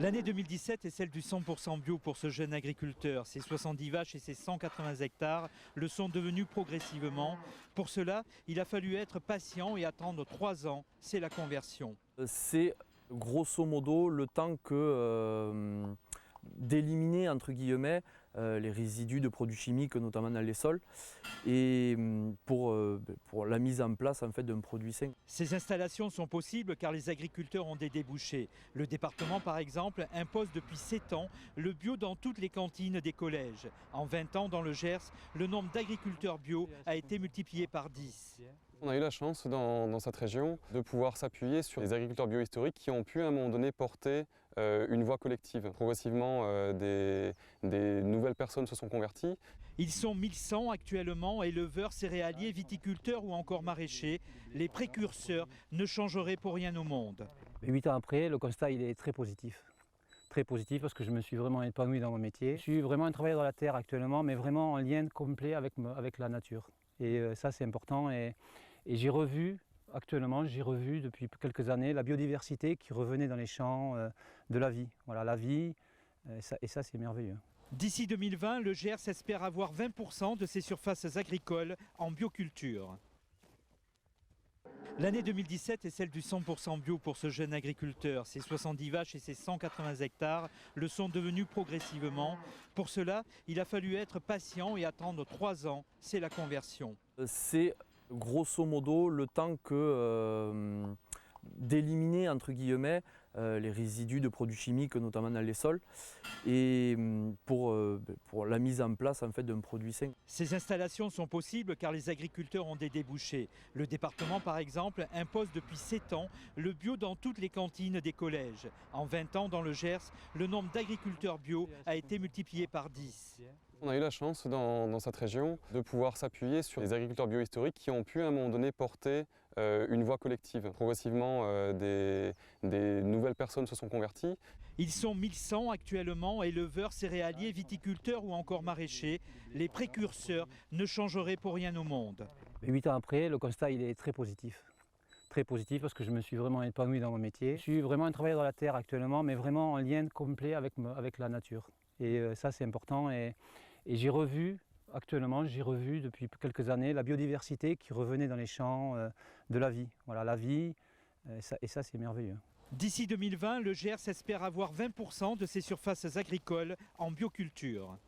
L'année 2017 est celle du 100% bio pour ce jeune agriculteur. Ses 70 vaches et ses 180 hectares le sont devenus progressivement. Pour cela, il a fallu être patient et attendre 3 ans. C'est la conversion. C'est grosso modo le temps d'éliminer entre guillemets les résidus de produits chimiques, notamment dans les sols, et pour la mise en place en fait d'un produit sain. Ces installations sont possibles car les agriculteurs ont des débouchés. Le département, par exemple, impose depuis 7 ans le bio dans toutes les cantines des collèges. En 20 ans, dans le Gers, le nombre d'agriculteurs bio a été multiplié par 10. On a eu la chance dans cette région de pouvoir s'appuyer sur les agriculteurs bio-historiques qui ont pu à un moment donné porter une voie collective. Progressivement, des nouvelles personnes se sont converties. Ils sont 1100 actuellement, éleveurs, céréaliers, viticulteurs ou encore maraîchers. Les précurseurs ne changeraient pour rien au monde. 8 ans après, le constat il est très positif. Très positif parce que je me suis vraiment épanoui dans mon métier. Je suis vraiment un travailleur de la terre actuellement, mais vraiment en lien complet avec la nature. Et ça c'est important. Et j'ai revu depuis quelques années la biodiversité qui revenait dans les champs de la vie. Voilà, la vie, et ça c'est merveilleux. D'ici 2020, le Gers espère avoir 20% de ses surfaces agricoles en bioculture. L'année 2017 est celle du 100% bio pour ce jeune agriculteur. Ses 70 vaches et ses 180 hectares le sont devenus progressivement. Pour cela, il a fallu être patient et attendre 3 ans. C'est la conversion. C'est grosso modo le temps d'éliminer entre guillemets les résidus de produits chimiques, notamment dans les sols, et pour la mise en place en fait d'un produit sain. Ces installations sont possibles car les agriculteurs ont des débouchés. Le département, par exemple, impose depuis 7 ans le bio dans toutes les cantines des collèges. En 20 ans, dans le Gers, le nombre d'agriculteurs bio a été multiplié par 10. On a eu la chance dans cette région de pouvoir s'appuyer sur les agriculteurs bio-historiques qui ont pu à un moment donné porter une voie collective. Progressivement, des nouvelles personnes se sont converties. Ils sont 1100 actuellement, éleveurs, céréaliers, viticulteurs ou encore maraîchers. Les précurseurs ne changeraient pour rien au monde. 8 ans après, le constat il est très positif. Très positif parce que je me suis vraiment épanoui dans mon métier. Je suis vraiment un travailleur de la terre actuellement, mais vraiment en lien complet avec la nature. Et ça c'est important. Et j'ai revu depuis quelques années la biodiversité qui revenait dans les champs de la vie. Voilà, la vie, et ça c'est merveilleux. D'ici 2020, le Gers espère avoir 20% de ses surfaces agricoles en bioculture.